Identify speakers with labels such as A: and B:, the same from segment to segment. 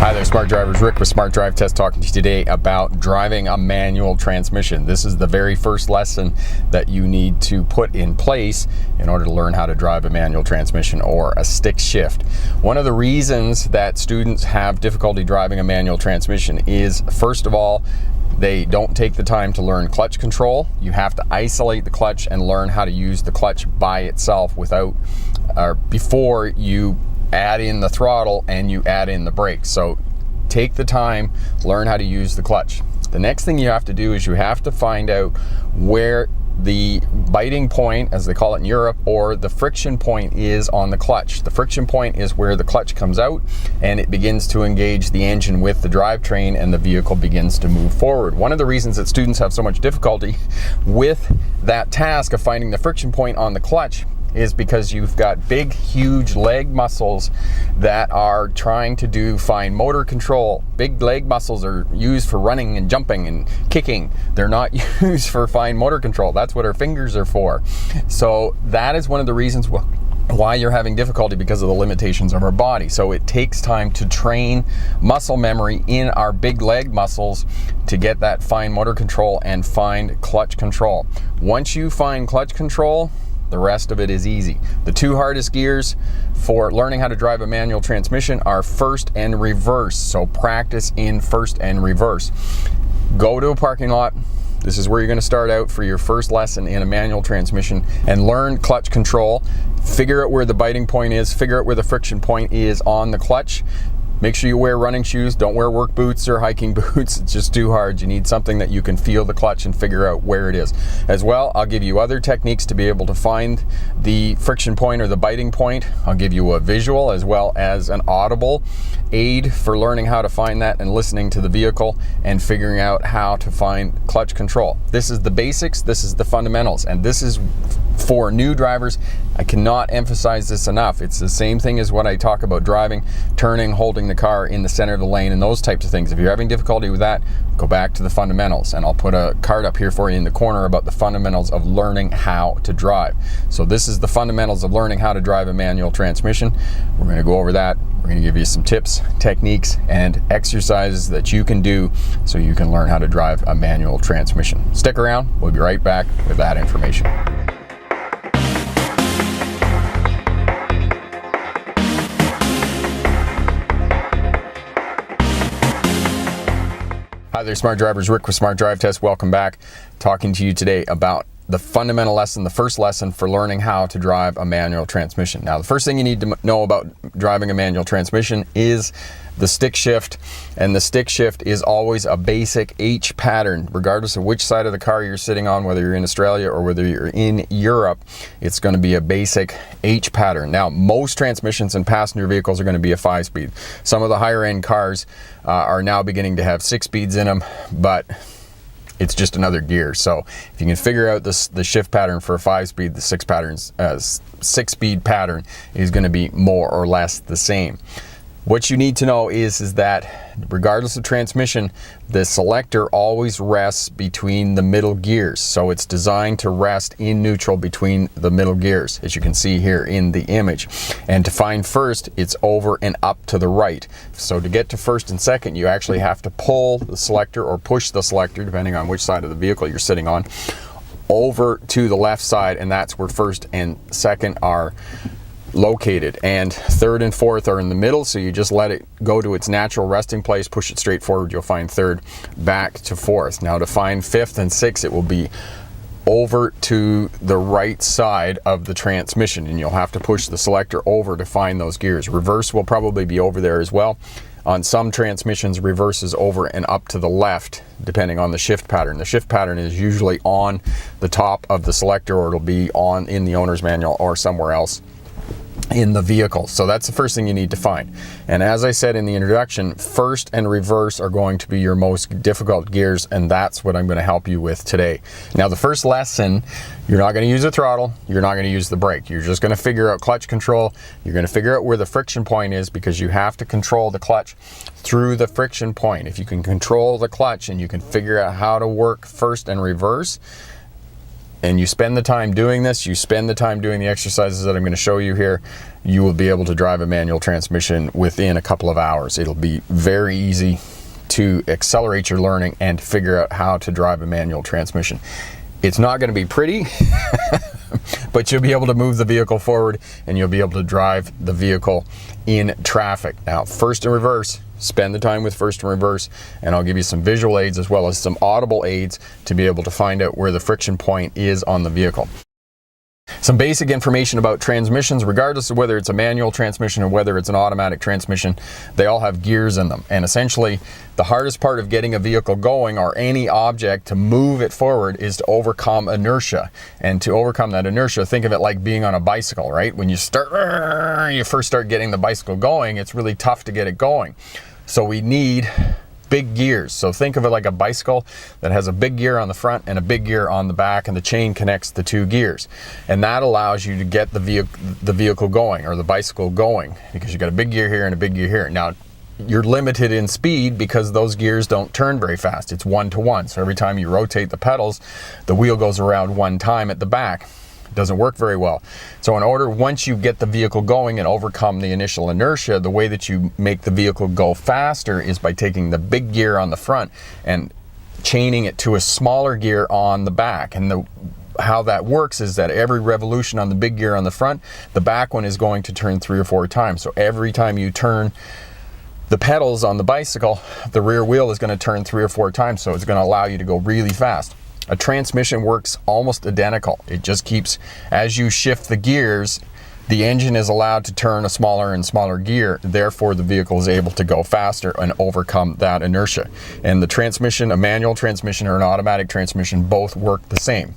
A: Hi there, Smart Drivers. Rick with Smart Drive Test talking to you today about driving a manual transmission. This is the very first lesson that you need to put in place in order to learn how to drive a manual transmission or a stick shift. One of the reasons that students have difficulty driving a manual transmission is, first of all, they don't take the time to learn clutch control. You have to isolate the clutch and learn how to use the clutch by itself before you add in the throttle and you add in the brakes. So take the time, learn how to use the clutch. The next thing you have to do is you have to find out where the biting point, as they call it in Europe, or the friction point is on the clutch. The friction point is where the clutch comes out and it begins to engage the engine with the drivetrain and the vehicle begins to move forward. One of the reasons that students have so much difficulty with that task of finding the friction point on the clutch is because you've got big, huge leg muscles that are trying to do fine motor control. Big leg muscles are used for running and jumping and kicking. They're not used for fine motor control. That's what our fingers are for. So that is one of the reasons why you're having difficulty, because of the limitations of our body. So it takes time to train muscle memory in our big leg muscles to get that fine motor control and find clutch control. Once you find clutch control, the rest of it is easy. The two hardest gears for learning how to drive a manual transmission are first and reverse. So practice in first and reverse. Go to a parking lot. This is where you're going to start out for your first lesson in a manual transmission and learn clutch control. Figure out where the biting point is. Figure out where the friction point is on the clutch. Make sure you wear running shoes. Don't wear work boots or hiking boots. It's just too hard. You need something that you can feel the clutch and figure out where it is. As well, I'll give you other techniques to be able to find the friction point or the biting point. I'll give you a visual as well as an audible aid for learning how to find that and listening to the vehicle and figuring out how to find clutch control. This is the basics. This is the fundamentals. And this is for new drivers. I cannot emphasize this enough. It's the same thing as what I talk about driving, turning, holding the car in the center of the lane and those types of things. If you're having difficulty with that, go back to the fundamentals, and I'll put a card up here for you in the corner about the fundamentals of learning how to drive. So this is the fundamentals of learning how to drive a manual transmission. We're going to go over that. We're going to give you some tips, techniques, and exercises that you can do so you can learn how to drive a manual transmission. Stick around. We'll be right back with that information. Hi there, Smart Drivers. Rick with Smart Drive Test. Welcome back. Talking to you today about the fundamental lesson, the first lesson for learning how to drive a manual transmission. Now, the first thing you need to know about driving a manual transmission is the stick shift, and the stick shift is always a basic H pattern, regardless of which side of the car you're sitting on, whether you're in Australia or whether you're in Europe. It's going to be a basic H pattern. Now, most transmissions in passenger vehicles are going to be a 5-speed. Some of the higher end cars are now beginning to have 6 speeds in them, but it's just another gear. So if you can figure out the shift pattern for a 5-speed, the 6-speed pattern is going to be more or less the same. What you need to know is that regardless of transmission, the selector always rests between the middle gears. So it's designed to rest in neutral between the middle gears, as you can see here in the image. And to find first, it's over and up to the right. So to get to first and second, you actually have to pull the selector or push the selector, depending on which side of the vehicle you're sitting on, over to the left side, and that's where first and second are located, and third and fourth are in the middle. So you just let it go to its natural resting place, push it straight forward, you'll find third, back to fourth. Now to find fifth and sixth, it will be over to the right side of the transmission, and you'll have to push the selector over to find those gears. Reverse will probably be over there as well. On some transmissions, reverse is over and up to the left, depending on the shift pattern. The shift pattern is usually on the top of the selector, or it'll be on in the owner's manual or somewhere else in the vehicle. So that's the first thing you need to find. And as I said in the introduction, first and reverse are going to be your most difficult gears, and that's what I'm going to help you with today. Now, the first lesson, you're not going to use the throttle, you're not going to use the brake. You're just going to figure out clutch control. You're going to figure out where the friction point is, because you have to control the clutch through the friction point. If you can control the clutch and you can figure out how to work first and reverse, and you spend the time doing this, you spend the time doing the exercises that I'm going to show you here, you will be able to drive a manual transmission within a couple of hours. It'll be very easy to accelerate your learning and figure out how to drive a manual transmission. It's not going to be pretty, but you'll be able to move the vehicle forward and you'll be able to drive the vehicle in traffic. Now, first and reverse, spend the time with first and reverse, and I'll give you some visual aids as well as some audible aids to be able to find out where the friction point is on the vehicle. Some basic information about transmissions, regardless of whether it's a manual transmission or whether it's an automatic transmission, they all have gears in them. And essentially, the hardest part of getting a vehicle going, or any object to move it forward, is to overcome inertia. And to overcome that inertia, think of it like being on a bicycle, right? When you first start getting the bicycle going, it's really tough to get it going. So we need big gears. So think of it like a bicycle that has a big gear on the front and a big gear on the back, and the chain connects the two gears. And that allows you to get the vehicle going, or the bicycle going, because you got a big gear here and a big gear here. Now, you're limited in speed because those gears don't turn very fast. It's 1 to 1. So every time you rotate the pedals, the wheel goes around 1 time at the back. Doesn't work very well. So once you get the vehicle going and overcome the initial inertia, the way that you make the vehicle go faster is by taking the big gear on the front and chaining it to a smaller gear on the back. And how that works is that every revolution on the big gear on the front, the back one is going to turn 3 or 4 times. So every time you turn the pedals on the bicycle, the rear wheel is going to turn 3 or 4 times. So it's going to allow you to go really fast. A transmission works almost identical. It just keeps, as you shift the gears, the engine is allowed to turn a smaller and smaller gear. Therefore, the vehicle is able to go faster and overcome that inertia. And the transmission, a manual transmission or an automatic transmission, both work the same.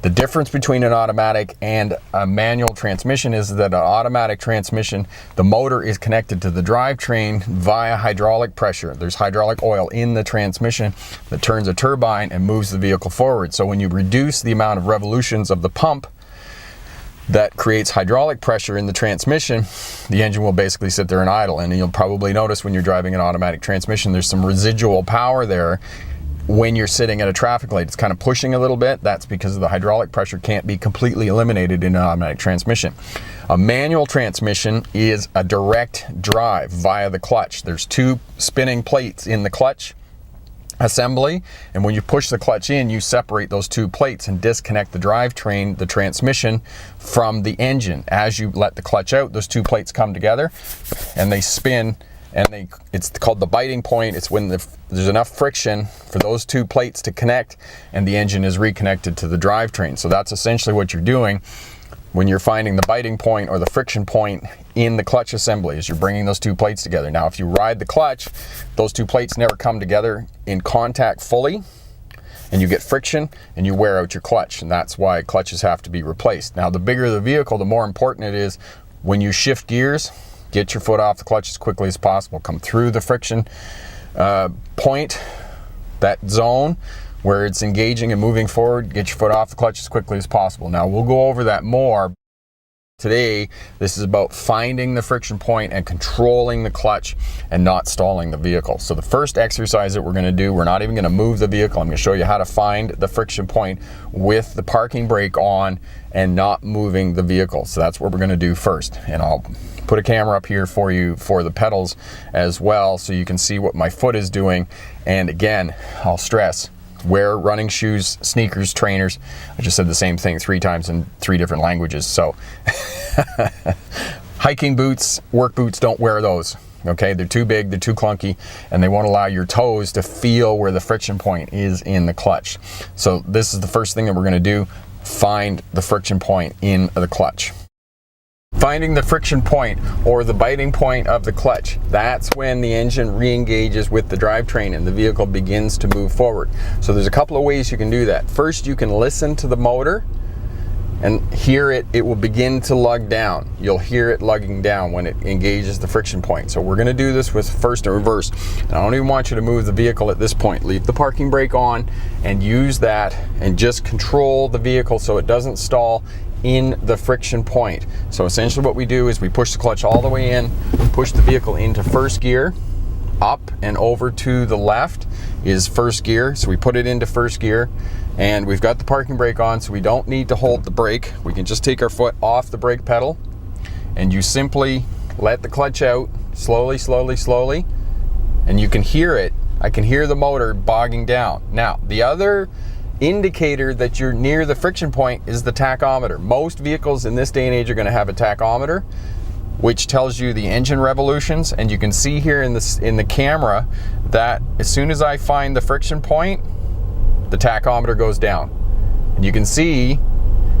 A: The difference between an automatic and a manual transmission is that an automatic transmission, the motor is connected to the drivetrain via hydraulic pressure. There's hydraulic oil in the transmission that turns a turbine and moves the vehicle forward. So when you reduce the amount of revolutions of the pump, that creates hydraulic pressure in the transmission, the engine will basically sit there and idle. And you'll probably notice when you're driving an automatic transmission, there's some residual power there. When you're sitting at a traffic light, it's kind of pushing a little bit. That's because the hydraulic pressure can't be completely eliminated in an automatic transmission. A manual transmission is a direct drive via the clutch. There's 2 spinning plates in the clutch assembly, and when you push the clutch in, you separate those 2 plates and disconnect the drivetrain, the transmission, from the engine. As you let the clutch out, those 2 plates come together and they spin. And it's called the biting point. It's when there's enough friction for those 2 plates to connect and the engine is reconnected to the drivetrain. So that's essentially what you're doing when you're finding the biting point or the friction point in the clutch assembly, is you're bringing those 2 plates together. Now, if you ride the clutch, those 2 plates never come together in contact fully, and you get friction and you wear out your clutch. And that's why clutches have to be replaced. Now, the bigger the vehicle, the more important it is when you shift gears, get your foot off the clutch as quickly as possible. Come through the friction point, that zone where it's engaging and moving forward. Get your foot off the clutch as quickly as possible. Now, we'll go over that more. Today, this is about finding the friction point and controlling the clutch and not stalling the vehicle. So the first exercise that we're going to do, we're not even going to move the vehicle. I'm going to show you how to find the friction point with the parking brake on and not moving the vehicle. So that's what we're going to do first. And I'll put a camera up here for you for the pedals as well, so you can see what my foot is doing. And again, I'll stress, wear running shoes, sneakers, trainers. I just said the same thing 3 times in 3 different languages. So hiking boots, work boots, don't wear those. Okay, they're too big, they're too clunky, and they won't allow your toes to feel where the friction point is in the clutch. So this is the first thing that we're going to do, find the friction point in the clutch. Finding the friction point or the biting point of the clutch, that's when the engine re-engages with the drivetrain and the vehicle begins to move forward. So there's a couple of ways you can do that. First, you can listen to the motor and hear it. It will begin to lug down. You'll hear it lugging down when it engages the friction point. So we're going to do this with first and reverse. And I don't even want you to move the vehicle at this point. Leave the parking brake on and use that and just control the vehicle so it doesn't stall in the friction point. So essentially what we do is we push the clutch all the way in, push the vehicle into first gear, up and over to the left is first gear. So we put it into first gear, And we've got the parking brake on, so we don't need to hold the brake. We can just take our foot off the brake pedal, and you simply let the clutch out slowly, slowly, slowly, and you can hear it. I can hear the motor bogging down. Now, the other indicator that you're near the friction point is the tachometer. Most vehicles in this day and age are going to have a tachometer, which tells you the engine revolutions, and you can see here in the camera that as soon as I find the friction point, the tachometer goes down. And you can see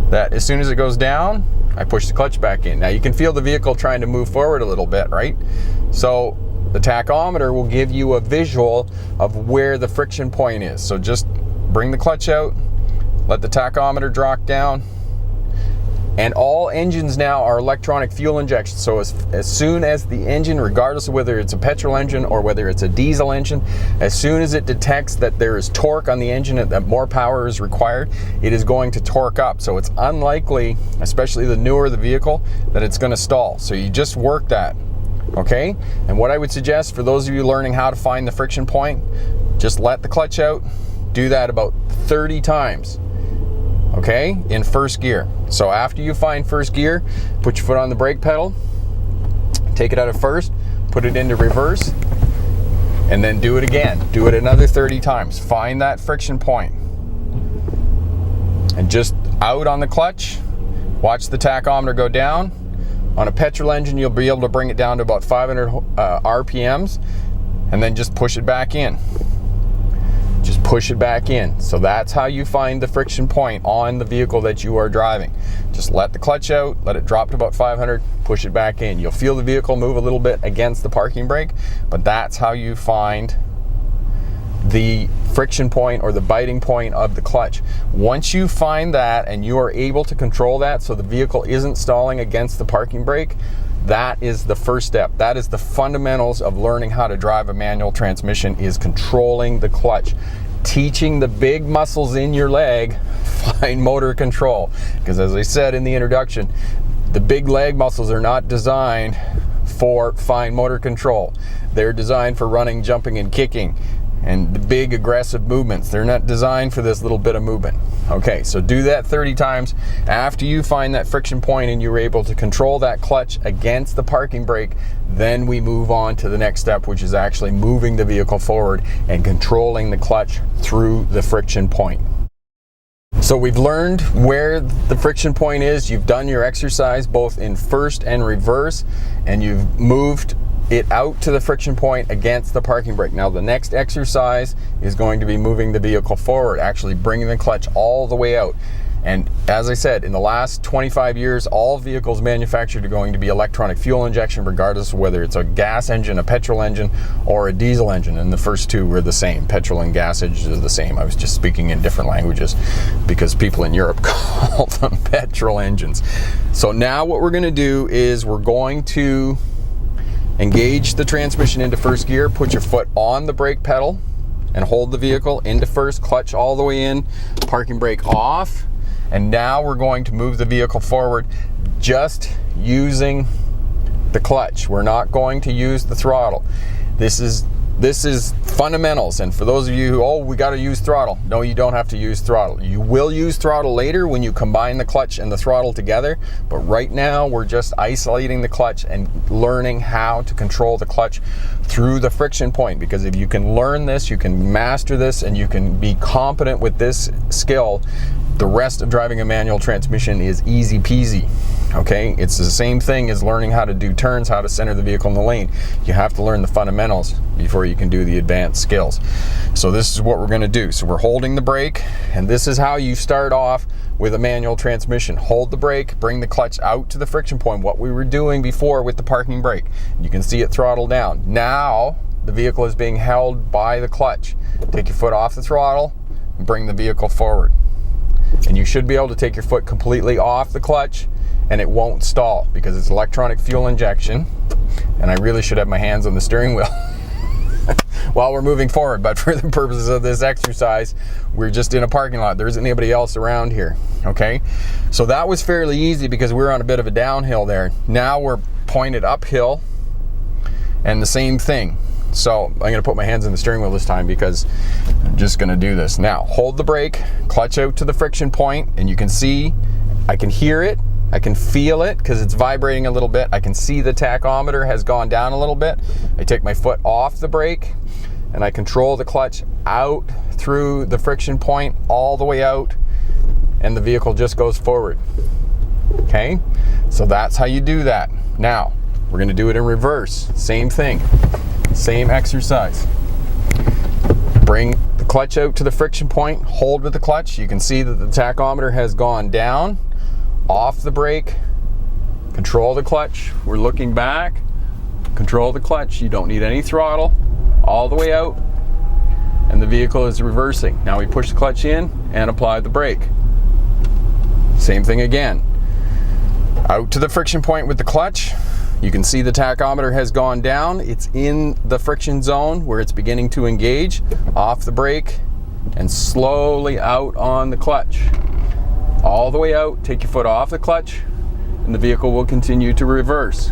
A: that as soon as it goes down, I push the clutch back in. Now you can feel the vehicle trying to move forward a little bit, right? So the tachometer will give you a visual of where the friction point is. So just bring the clutch out, let the tachometer drop down, and all engines now are electronic fuel injection. So as soon as the engine, regardless of whether it's a petrol engine or whether it's a diesel engine, as soon as it detects that there is torque on the engine and that more power is required, it is going to torque up. So it's unlikely, especially the newer the vehicle, that it's going to stall. So you just work that, okay? And what I would suggest for those of you learning how to find the friction point, just let the clutch out. Do that about 30 times, okay, in first gear. So after you find first gear, put your foot on the brake pedal, take it out of first, put it into reverse, and then do it again. Do it another 30 times. Find that friction point. And just out on the clutch, watch the tachometer go down. On a petrol engine, you'll be able to bring it down to about 500 RPMs, and then just push it back in. Just push it back in. So that's how you find the friction point on the vehicle that you are driving. Just let the clutch out, let it drop to about 500, push it back in. You'll feel the vehicle move a little bit against the parking brake, but that's how you find the friction point or the biting point of the clutch. Once you find that and you are able to control that so the vehicle isn't stalling against the parking brake, that is the first step. That is the fundamentals of learning how to drive a manual transmission, is controlling the clutch. Teaching the big muscles in your leg fine motor control. Because as I said in the introduction, the big leg muscles are not designed for fine motor control. They're designed for running, jumping, and kicking, and the big aggressive movements. They're not designed for this little bit of movement. Okay, so do that 30 times. After you find that friction point and you're able to control that clutch against the parking brake, then we move on to the next step, which is actually moving the vehicle forward and controlling the clutch through the friction point. So we've learned where the friction point is. You've done your exercise both in first and reverse, and you've moved it out to the friction point against the parking brake. Now the next exercise is going to be moving the vehicle forward, actually bringing the clutch all the way out. And as I said, in the last 25 years, all vehicles manufactured are going to be electronic fuel injection, regardless of whether it's a gas engine, a petrol engine, or a diesel engine. And the first two were the same. Petrol and gas engines are the same. I was just speaking in different languages because people in Europe call them petrol engines. So now what we're going to do is we're going to engage the transmission into first gear, put your foot on the brake pedal and hold the vehicle into first, clutch all the way in, parking brake off, and now we're going to move the vehicle forward just using the clutch. We're not going to use the throttle. This is fundamentals, and for those of you who, we got to use throttle. No, you don't have to use throttle. You will use throttle later when you combine the clutch and the throttle together, but right now we're just isolating the clutch and learning how to control the clutch through the friction point, because if you can learn this, you can master this, and you can be competent with this skill, the rest of driving a manual transmission is easy peasy. Okay, it's the same thing as learning how to do turns, how to center the vehicle in the lane. You have to learn the fundamentals before you can do the advanced skills. So this is what we're going to do. So we're holding the brake, and this is how you start off with a manual transmission. Hold the brake, bring the clutch out to the friction point, what we were doing before with the parking brake. You can see it throttle down. Now the vehicle is being held by the clutch. Take your foot off the throttle and bring the vehicle forward. And you should be able to take your foot completely off the clutch and it won't stall because it's electronic fuel injection. And I really should have my hands on the steering wheel while we're moving forward, but for the purposes of this exercise, we're just in a parking lot. There isn't anybody else around here, okay? So that was fairly easy because we were on a bit of a downhill there. Now we're pointed uphill, and the same thing. So I'm going to put my hands in the steering wheel this time because I'm just going to do this. Now, hold the brake, clutch out to the friction point, and you can see, I can hear it, I can feel it because it's vibrating a little bit. I can see the tachometer has gone down a little bit. I take my foot off the brake and I control the clutch out through the friction point all the way out, and the vehicle just goes forward. Okay, so that's how you do that. Now, we're going to do it in reverse. Same thing, same exercise. Bring the clutch out to the friction point, hold with the clutch. You can see that the tachometer has gone down. Off the brake, control the clutch. We're looking back, control the clutch. You don't need any throttle, all the way out, and the vehicle is reversing. Now we push the clutch in and apply the brake. Same thing again. Out to the friction point with the clutch. You can see the tachometer has gone down. It's in the friction zone where it's beginning to engage. Off the brake and slowly out on the clutch. All the way out, take your foot off the clutch, and the vehicle will continue to reverse.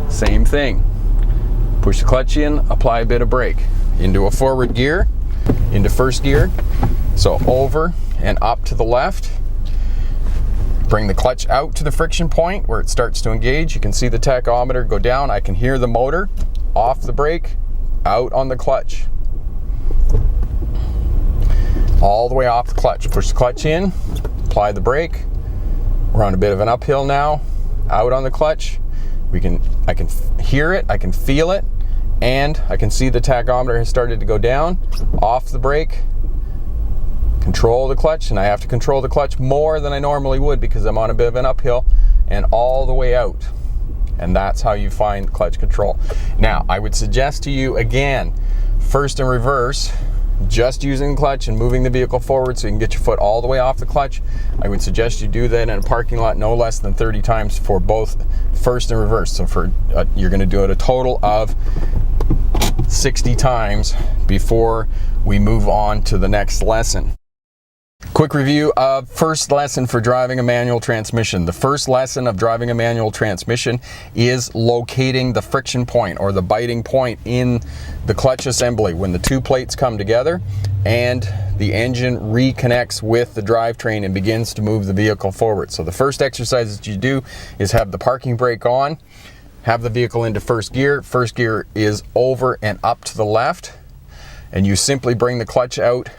A: Same thing. Push the clutch in, apply a bit of brake. Into a forward gear, into first gear. So over and up to the left. Bring the clutch out to the friction point where it starts to engage. You can see the tachometer go down. I can hear the motor. Off the brake, out on the clutch. All the way off the clutch. Push the clutch in, apply the brake. We're on a bit of an uphill now. Out on the clutch. I can hear it, I can feel it, and I can see the tachometer has started to go down. Off the brake. Control the clutch, and I have to control the clutch more than I normally would because I'm on a bit of an uphill, and all the way out. And that's how you find clutch control. Now, I would suggest to you again, first and reverse, just using the clutch and moving the vehicle forward so you can get your foot all the way off the clutch. I would suggest you do that in a parking lot no less than 30 times for both first and reverse. So for you're going to do it a total of 60 times before we move on to the next lesson. Quick review of first lesson for driving a manual transmission. The first lesson of driving a manual transmission is locating the friction point or the biting point in the clutch assembly when the two plates come together and the engine reconnects with the drivetrain and begins to move the vehicle forward. So the first exercise that you do is have the parking brake on, have the vehicle into first gear. First gear is over and up to the left, and you simply bring the clutch out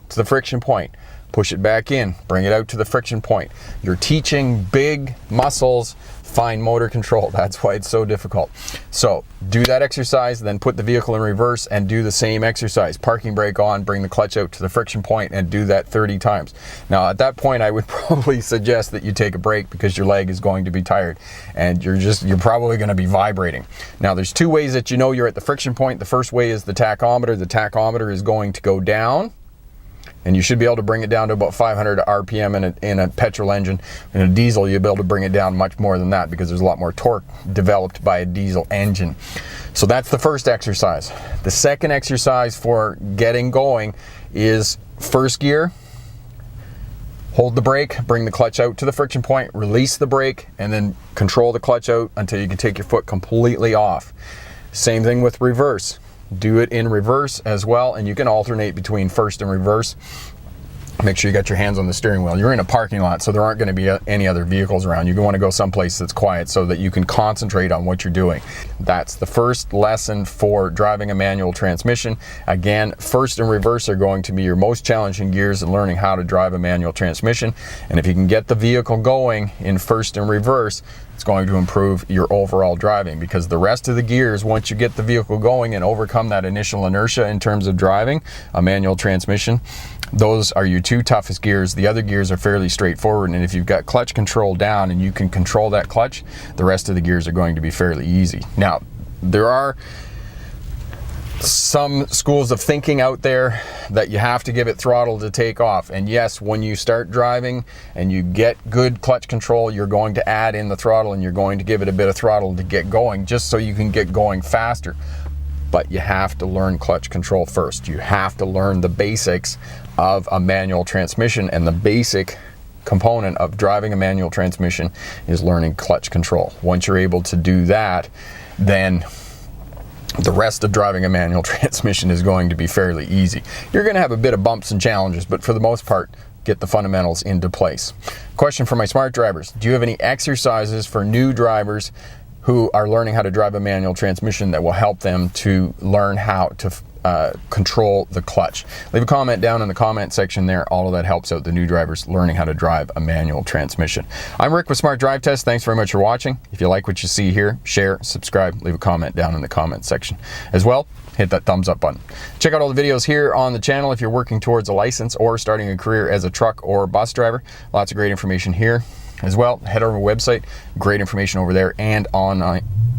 A: to the friction point. Push it back in, bring it out to the friction point. You're teaching big muscles fine motor control. That's why it's so difficult. So do that exercise, then put the vehicle in reverse and do the same exercise. Parking brake on, bring the clutch out to the friction point and do that 30 times. Now at that point I would probably suggest that you take a break because your leg is going to be tired and you're probably going to be vibrating. Now there's two ways that you know you're at the friction point. The first way is the tachometer. The tachometer is going to go down, and you should be able to bring it down to about 500 RPM in a petrol engine. In a diesel, you'll be able to bring it down much more than that because there's a lot more torque developed by a diesel engine. So that's the first exercise. The second exercise for getting going is first gear. Hold the brake, bring the clutch out to the friction point, release the brake, and then control the clutch out until you can take your foot completely off. Same thing with reverse. Do it in reverse as well, and you can alternate between first and reverse. Make sure you got your hands on the steering wheel. You're in a parking lot, so there aren't going to be any other vehicles around. You want to go someplace that's quiet so that you can concentrate on what you're doing. That's the first lesson for driving a manual transmission. Again, first and reverse are going to be your most challenging gears in learning how to drive a manual transmission. And if you can get the vehicle going in first and reverse, it's going to improve your overall driving, because the rest of the gears, once you get the vehicle going and overcome that initial inertia in terms of driving a manual transmission, those are your two toughest gears. The other gears are fairly straightforward, and if you've got clutch control down and you can control that clutch, the rest of the gears are going to be fairly easy. Now, there are some schools of thinking out there that you have to give it throttle to take off. And yes, when you start driving and you get good clutch control, you're going to add in the throttle and you're going to give it a bit of throttle to get going, just so you can get going faster. But you have to learn clutch control first. You have to learn the basics of a manual transmission, and the basic component of driving a manual transmission is learning clutch control. Once you're able to do that, then the rest of driving a manual transmission is going to be fairly easy. You're going to have a bit of bumps and challenges, but for the most part, get the fundamentals into place. Question for my smart drivers. Do you have any exercises for new drivers who are learning how to drive a manual transmission that will help them to learn how to control the clutch? Leave a comment down in the comment section there. All of that helps out the new drivers learning how to drive a manual transmission. I'm Rick with Smart Drive Test. Thanks very much for watching. If you like what you see here, share, subscribe, leave a comment down in the comment section. As well, hit that thumbs up button. Check out all the videos here on the channel if you're working towards a license or starting a career as a truck or bus driver. Lots of great information here. As well, head over to our website, great information over there, and on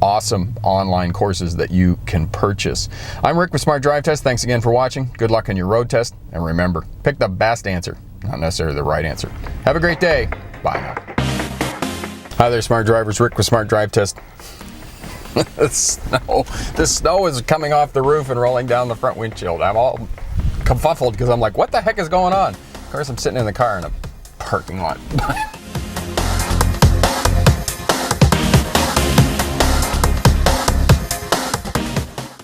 A: awesome online courses that you can purchase. I'm Rick with Smart Drive Test. Thanks again for watching. Good luck on your road test, and remember, pick the best answer, not necessarily the right answer. Have a great day. Bye now. Hi there, smart drivers. Rick with Smart Drive Test. The snow is coming off the roof and rolling down the front windshield. I'm all kerfuffled because I'm like, what the heck is going on? Of course, I'm sitting in the car in a parking lot.